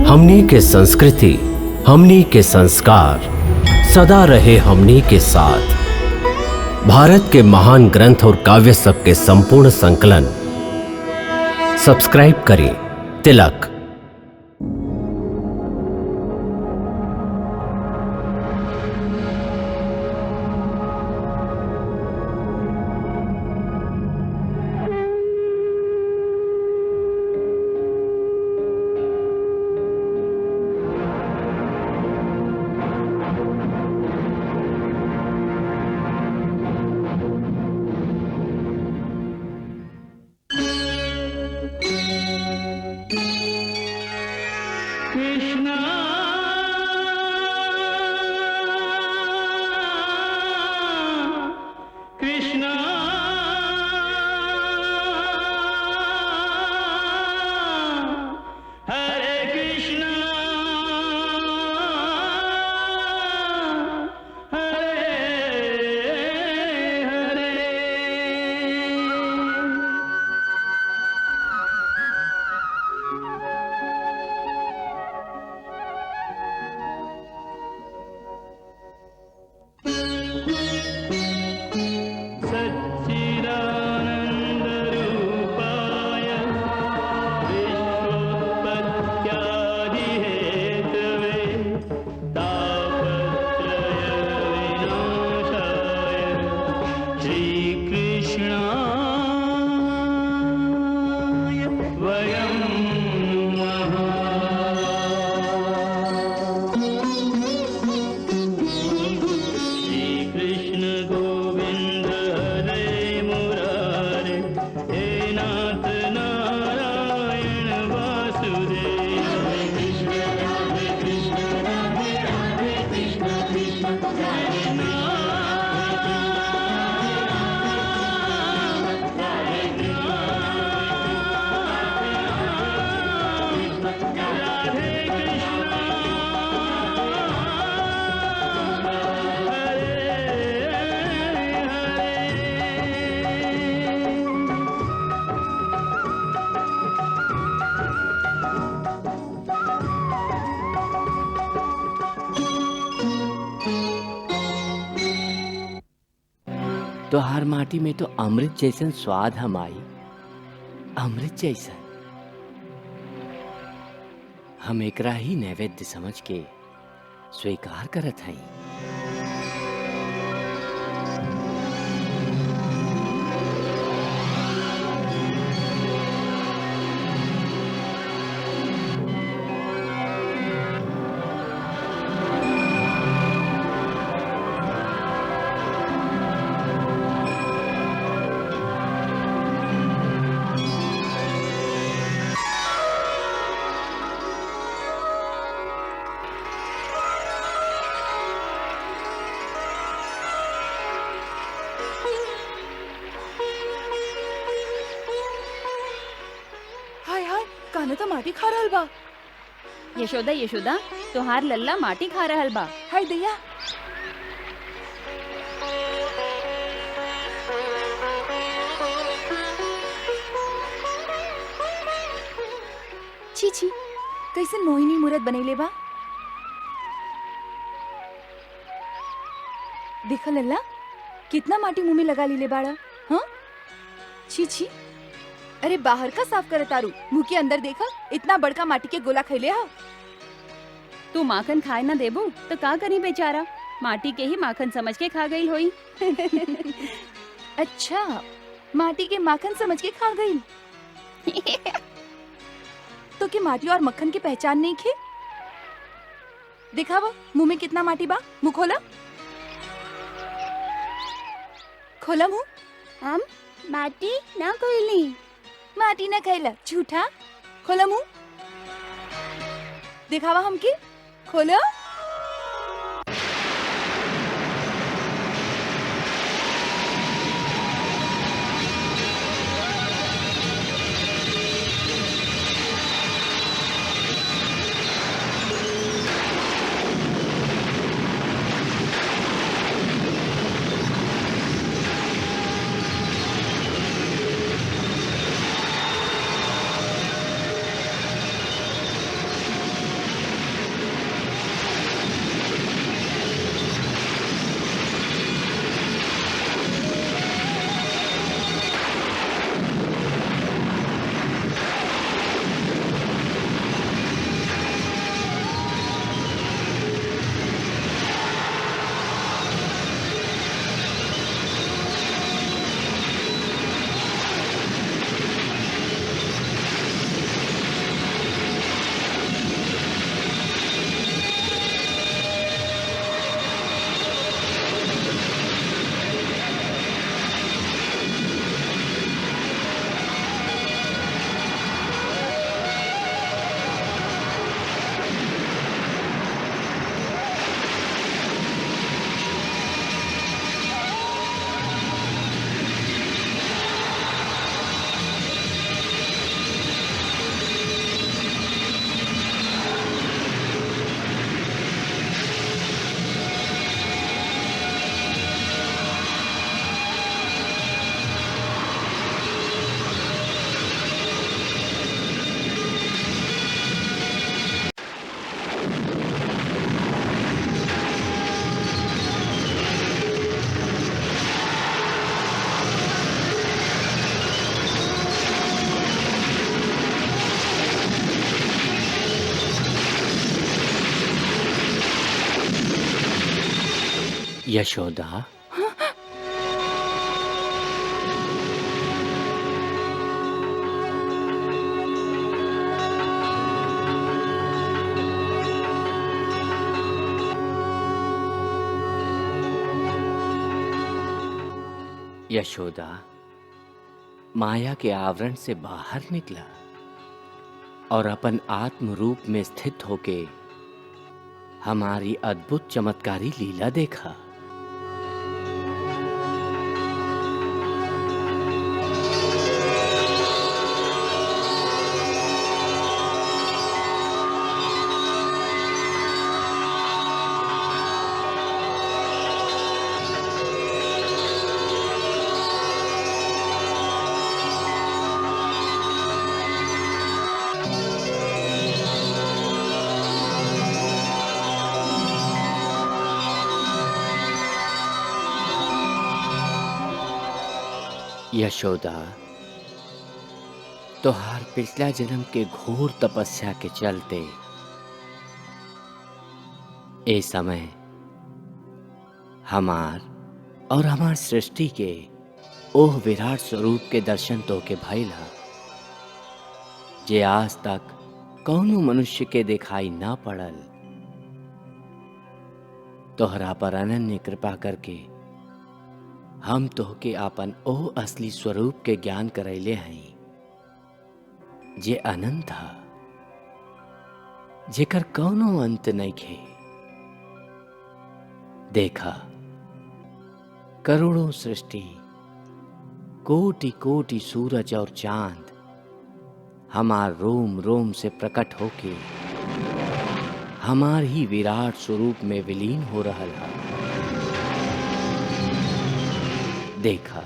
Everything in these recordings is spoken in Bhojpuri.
हमनी के संस्कृति, हमनी के संस्कार सदा रहे हमनी के साथ। भारत के महान ग्रंथ और काव्य सब के संपूर्ण संकलन सब्सक्राइब करें तिलक। तोहार माटी में तो अमृत जैसन स्वाद हम आई, अमृत जैसन। हम एकरा ही नैवेद्य समझ के स्वीकार करत हई। कान्हा तो माटी खा रहल बा। यशोदा यशोदा तोहार लल्ला माटी खा रहल बा। हाय दैया, छी छी, कैसे मोहिनी मूरत बनैले बा। देखा लल्ला, कितना माटी मुंह में लगा लीले बाड़ा। हाँ छी छी, अरे बाहर का साफ करे तारू, मुंह के अंदर देखा, इतना बड़का माटी के गोला खैले हा। तू माखन खाए ना देबू तो का करी बेचारा, माटी के ही माखन समझ के खा गई होई। अच्छा, माटी के माखन समझ के खा गई। तो कि माटी और मक्खन की पहचान नहीं खे। देखा वो मुंह में कितना माटी बा, मुंह खोला, खोला मुंह। हम माटी ना खोली, माटी ना खैला, झूठा। खोला मुंह, दिखावा हमके, खोला। यशोदा, यशोदा माया के आवरण से बाहर निकला और अपन आत्म रूप में स्थित होके हमारी अद्भुत चमत्कारी लीला देखा। यशोदा, तोहार पिछला जन्म के घोर तपस्या के चलते ए समय हमार और हमार सृष्टि के ओह विराट स्वरूप के दर्शन तो के भइल ह, जे आज तक कौनो मनुष्य के दिखाई ना पड़ल। तोहरा पर अनन्य कृपा करके हम तोहके आपन ओह असली स्वरूप के ज्ञान करैले हई, जे अनंत ह, जेकर कौनो अंत नइखे। देखा, करोड़ों सृष्टि, कोटि कोटि सूरज और चांद हमार रोम रोम से प्रकट होके हमार ही विराट स्वरूप में विलीन हो रहल है। देखा,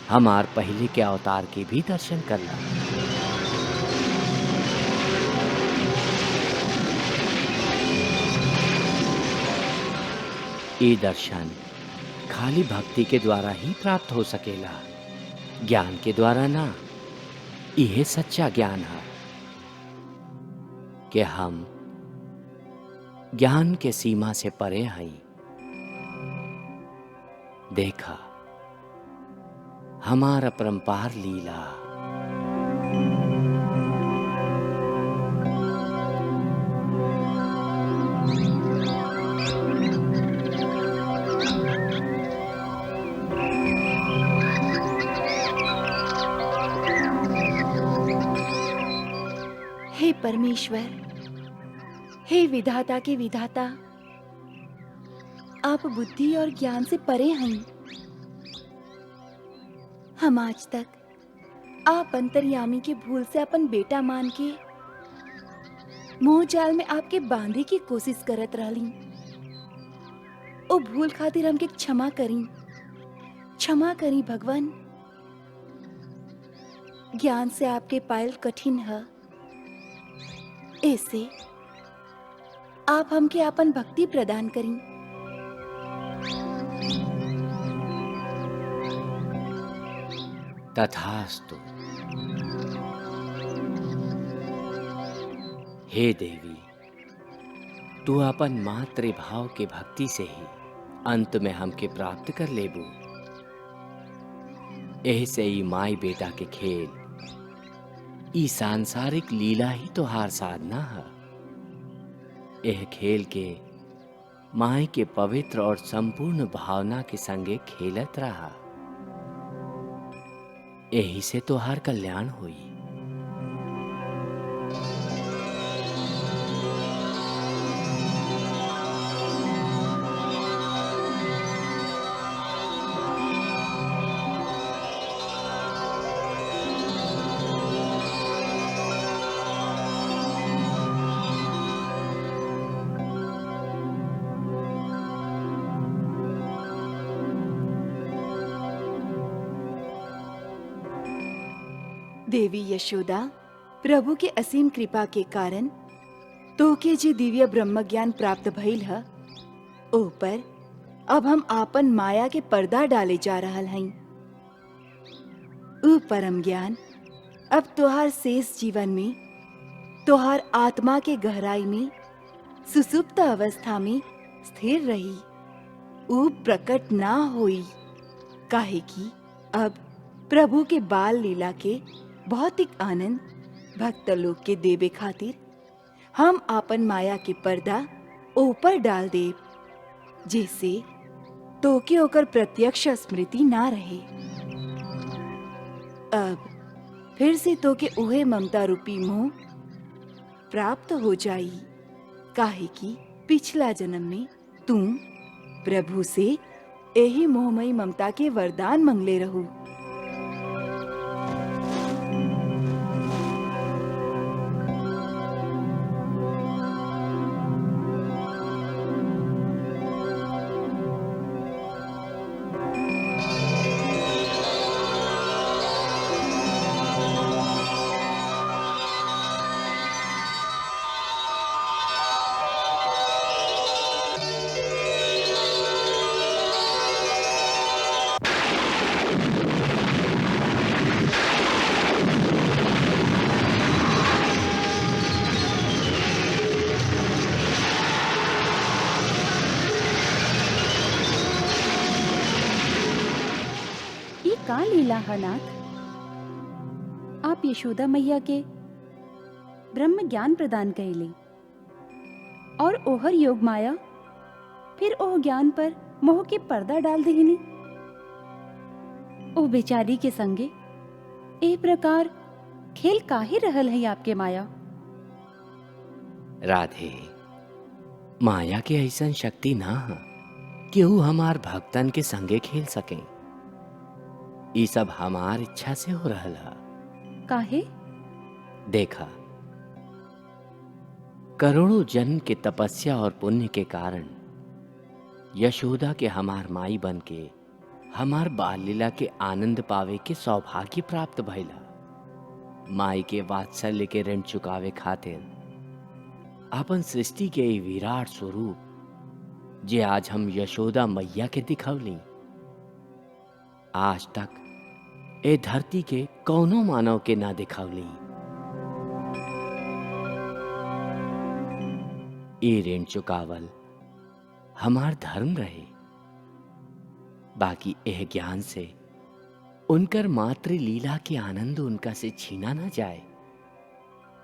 हमार पहले के अवतार के भी दर्शन करला। ये दर्शन खाली भक्ति के द्वारा ही प्राप्त हो सकेला, ज्ञान के द्वारा ना। यह सच्चा ज्ञान है कि हम ज्ञान के सीमा से परे हैं। देखा, हमारा परंपार लीला। हे परमेश्वर, हे विधाता के विधाता, आप बुद्धि और ज्ञान से परे हैं। हम आज तक आप अंतर्यामी के भूल से अपन बेटा मान के मोह जाल में आपके बांधे की कोशिश करत रहली। ओ भूल खातिर हमके क्षमा करी भगवान। ज्ञान से आपके पायल कठिन है, ऐसे आप हमके अपन भक्ति प्रदान करी। तथास्तु। हे देवी, तू अपन मातृभाव के भक्ति से ही अंत में हमके प्राप्त कर लेबू। ऐसे ही माई बेटा के खेल, ई सांसारिक लीला ही तो हार साधना है। यह खेल के माई के पवित्र और संपूर्ण भावना के संगे खेलत रहा। यही से तो हर कल्याण हुई। देवी यशोदा, प्रभु के असीम कृपा के कारण तोके जे दिव्य ब्रह्म ज्ञान प्राप्त भइल है, ओ पर अब हम आपन माया के पर्दा डाले जा रहल हई। ऊ परम ज्ञान अब तोहार शेष जीवन में, तोहार आत्मा के गहराई में, सुसुप्त अवस्था में स्थिर रही। ऊ प्रकट ना होई, काहे कि अब प्रभु के बाल लीला के भौतिक आनंद भक्त लोग के देवे खातिर हम आपन माया के पर्दा ऊपर डाल देव, जैसे तो के ओकर प्रत्यक्ष स्मृति ना रहे। अब फिर से तो के उहे ममता रूपी मोह प्राप्त हो जाई, काहे कि पिछला जन्म में तुम प्रभु से यही मोहमयी ममता के वरदान मंगले रहू। का लीला है नाथ? आप यशोदा मैया के ब्रह्म ज्ञान प्रदान कैले और ओहर योग माया फिर ओह ज्ञान पर मोह के पर्दा डाल देहिनी। ओ बेचारी के संगे ए प्रकार खेल काहे रहल है आपके माया? राधे, माया के ऐसन शक्ति ना है कि वो हमार भक्तन के संगे खेल सके। ये सब हमार इच्छा से हो रहल है। काहे? देखा, करोड़ों जन्म के तपस्या और पुण्य के कारण यशोदा के हमार माई बन के हमार बाल लीला के आनंद पावे के सौभाग्य प्राप्त भइला। माई के वात्सल्य के ऋण चुकावे खातिर अपन सृष्टि के ई विराट स्वरूप जे आज हम यशोदा मैया के दिखवली, आज तक ए धरती के कौनो मानव के ना दिखवली। ए ऋण चुकावल हमार धर्म रहे, बाकी एह ज्ञान से उनकर मात्र लीला के आनंद उनका से छीना ना जाए।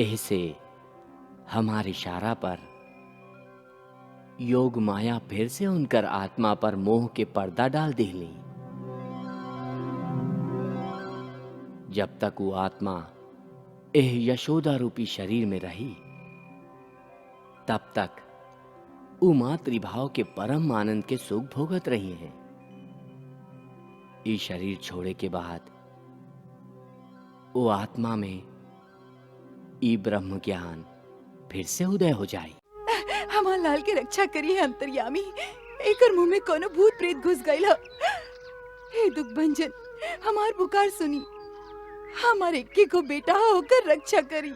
एह से हमार इशारा पर योग माया फिर से उनकर आत्मा पर मोह के पर्दा डाल देली। जब तक वो आत्मा एह यशोदा रूपी शरीर में रही, तब तक वो मातृभाव के परम आनंद के सुख भोगत रही हैं। ये शरीर छोड़े के बाद वो आत्मा में ई ब्रह्म ज्ञान फिर से उदय हो जाए। हमार लाल के रक्षा करिए अंतर्यामी, एकर मुंह में कोनो भूत प्रेत घुस गइल ह। हे दुख भंजन, हमार पुकार सुनी। हमारे एक्के को बेटा होकर रक्षा करी,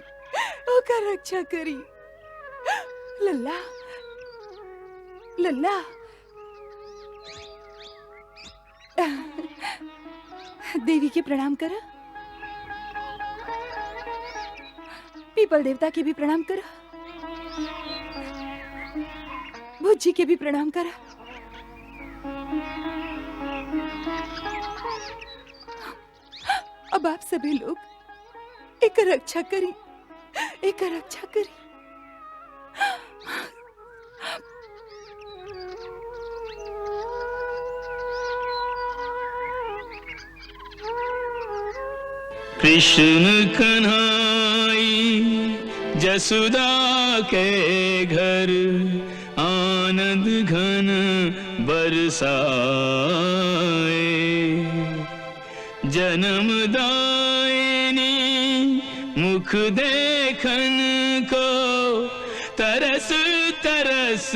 होकर रक्षा करी। लल्ला, लल्ला, देवी के प्रणाम करा, पीपल देवता के भी प्रणाम करा, भुज्जी के भी प्रणाम करा। अब आप सभी लोग एक रक्षा करी, एक रक्षा करी। कृष्ण कन्हाई जसुदा के घर, आनंद घन बरसाए। जन्मदायिनी मुख देखन को तरस तरस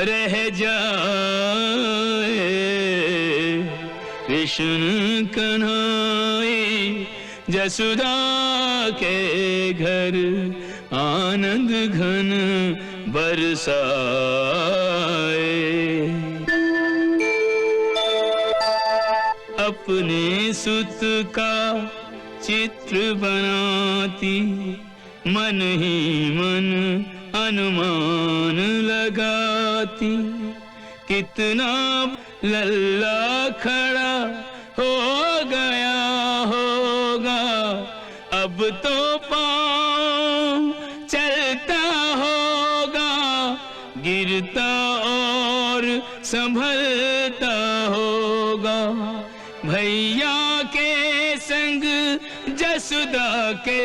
रह जाए। कृष्ण कन्हाई जसुदा के घर, आनंद घन बरसाए। अपने सुत का चित्र बनाती, मन ही मन अनुमान लगाती, कितना लल्ला खड़ा हो गया होगा, अब तो पाँव चलता होगा, गिरता और संभलता होगा। भैया के संग जसुदा के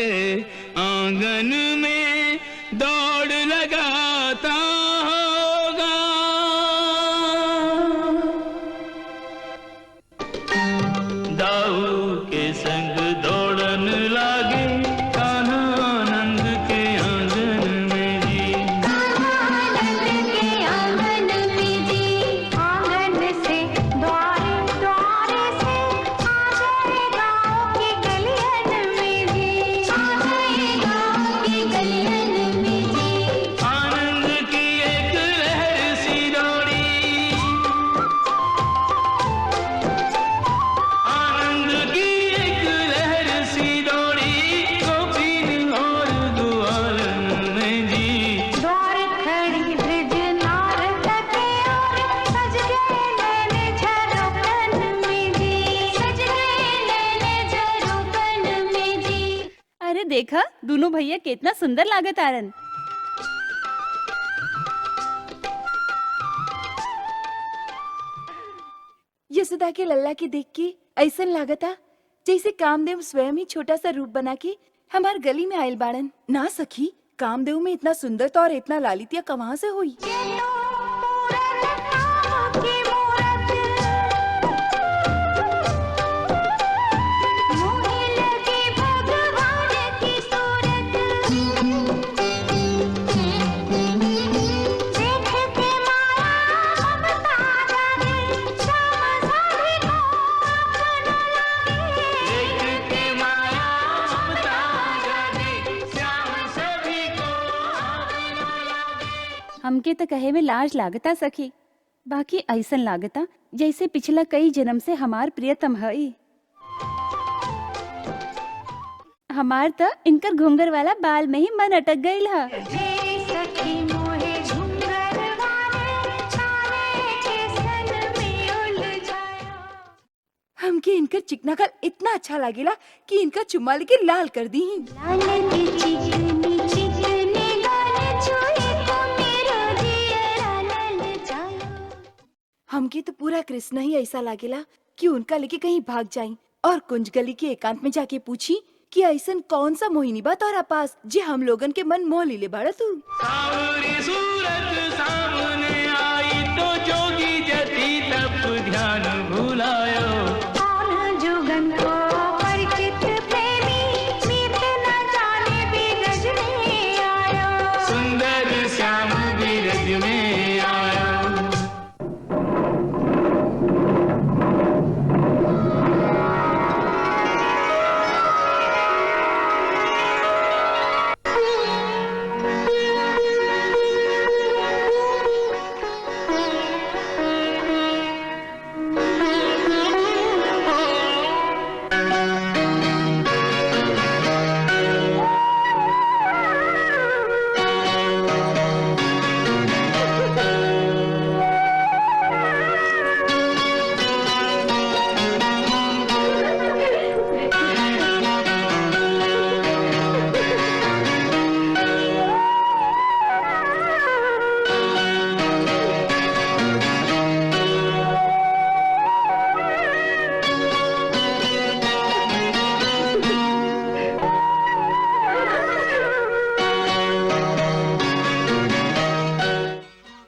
आंगन में दौड़ लगाता होगा। दाऊ के संग दौड़न लागे कान्हा आनंद के आंगन में जी। आनंद के आंगन में जी, आंगन से द्वारे द्वारे से आ गए गाँव की गलियन में जी, आ गए गाँव की गलियन में जी। आनंद की एक लहर सी दौड़ी, आनंद की एक लहर सी दौड़ी, गोपीन और ग्वालन में जी। द्वार खड़ी ब्रज नार तके और सज गए नैन झरोखन में जी, सज गए नैन झरोखन में जी। अरे देखा दोनों भैया कितना सुंदर लागत आरन। यशोदा के लल्ला के देख के ऐसा लागता जैसे कामदेव स्वयं ही छोटा सा रूप बना के हमार गली में आयल बाड़न। ना सखी, कामदेव में इतना सुंदरता और इतना लालित्य कहाँ से हुई? चलो पूरन काम की मूरत, मोहे लगी भगवान की सूरत। देख के माया ममता जागे, श्याम सभी को अपना लागे। देख के माया ममता जागे, श्याम सभी को अपना लागे। हमके तो कहे में लाज लागता सखी, बाकी ऐसन लागता जैसे पिछला कई जन्म से हमार प्रियतम हई। हमार तो इनकर घुंगर वाला बाल में ही मन अटक गईल ह। हे सखी मोहे घुंघर वाले, तारे के सन में उलझाया। हमके इनकर चिकना का इतना अच्छा लागेला कि इनका चुम्मा लेके लाल कर दी। लाल की चिकनी चिकनी गाल छुए तो मेरो जियरा ललचाया। हमके तो पूरा कृष्ण ही ऐसा लागेला कि उनका लेके कहीं भाग जाई और कुंज गली के एकांत में जाके पूछी कि ऐसन कौन सा मोहिनी बा तोहरा पास जे हम लोगन के मन मोह लीले बाड़ा तू। सावरी सूरत सामने आई तो जोगी जति तब ध्यान भुलायो। कौन जुगन को परिचित प्रेमी, मीत न जाने बिरज में आया। सुंदर श्याम बिरज में आयो।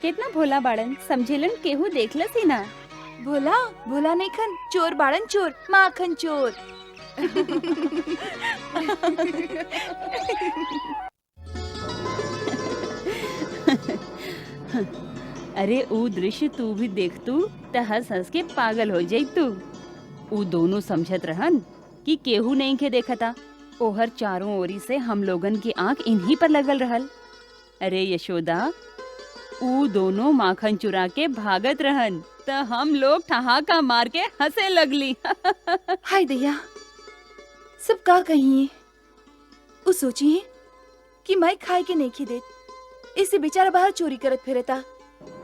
कितना भोला बाड़न, समझेलन केहू देखलस ही ना। भोला भोला नहीं खन, चोर बाड़न चोर, माखन चोर। अरे ऊ दृश्य तू भी देख तू त हंस हंस के पागल हो जाई तू। ऊ दोनों समझत रहन कि केहू नहीं के देखता। ओहर चारों ओरी से हम लोगन की आंख इन्हीं पर लगल रहल। अरे यशोदा, ऊ दोनों माखन चुरा के भागत रहन त हम लोग ठहाका मार के हंसे लगली। हाय दैया, सब का कहिए। उ सोचिए कि मैं खाए के नहीं खी देत, इससे बेचारा बाहर चोरी करत फिरता।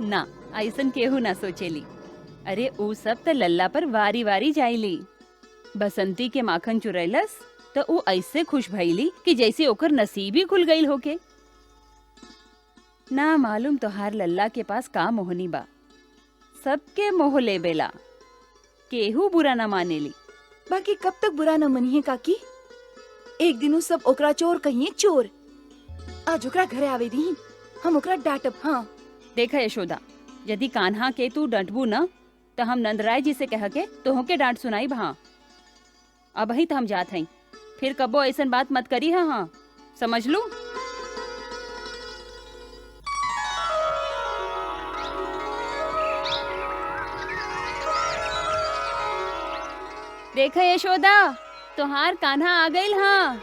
ना ऐसन केहू ना सोचेली। अरे ऊ सब त लल्ला पर वारी वारी जाइली। बसंती के माखन चुरैलस तो ऊ ऐसे खुश भइली कि जैसे ओकर नसीब ही खुल गईल होके। ना मालूम तोहार लल्ला के पास का मोहनी बा, सबके मोह लेबेला, केहू बुरा ना मानेली। बाकी कब तक बुरा न मनिए काकी? एक दिन उ सब ओकरा चोर कहिए चोर। आज ओकरा घरे आवे दी, हम ओकरा डांटब। हाँ देखा यशोदा, यदि कान्हा के तू डंटबू न तो हम नंदराय जी से कह के तोह के डांट सुनाई। हाँ अब ही तो हम जात हई, फिर कबो ऐसन बात मत करी। हाँ हाँ समझ लू। देखा यशोदा, तोहार कान्हा आ गईल। हाँ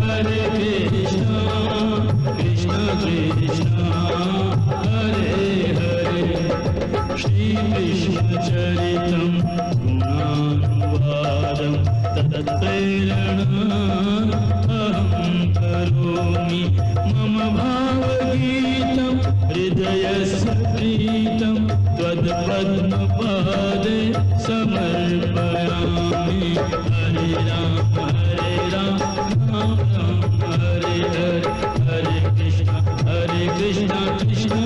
हरे कृष्णा कृष्ण कृष्णा हरे हरे श्री कृष्ण चरितम गुणानुवादम तत्प्रेरणा अहं करोमि मम भावगीतं हृदयस्य प्रीतं त्वत्पद्मपादे समर्पयामि। हरे राम राम राम हरे हरे, हरे कृष्णा कृष्णा